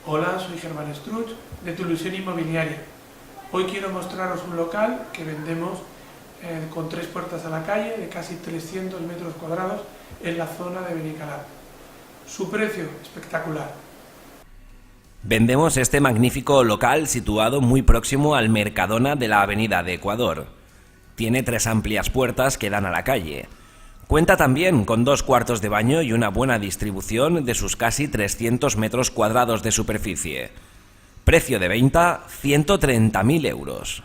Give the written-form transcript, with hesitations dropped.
Hola, soy Germán Struch de Tu Ilusión Inmobiliaria. Hoy quiero mostraros un local que vendemos con 3 puertas a la calle de casi 300 metros cuadrados en la zona de Benicalap. Su precio, espectacular. Vendemos este magnífico local situado muy próximo al Mercadona de la Avenida de Ecuador. Tiene 3 amplias puertas que dan a la calle. Cuenta también con 2 cuartos de baño y una buena distribución de sus casi 300 metros cuadrados de superficie. Precio de venta, 130.000 euros.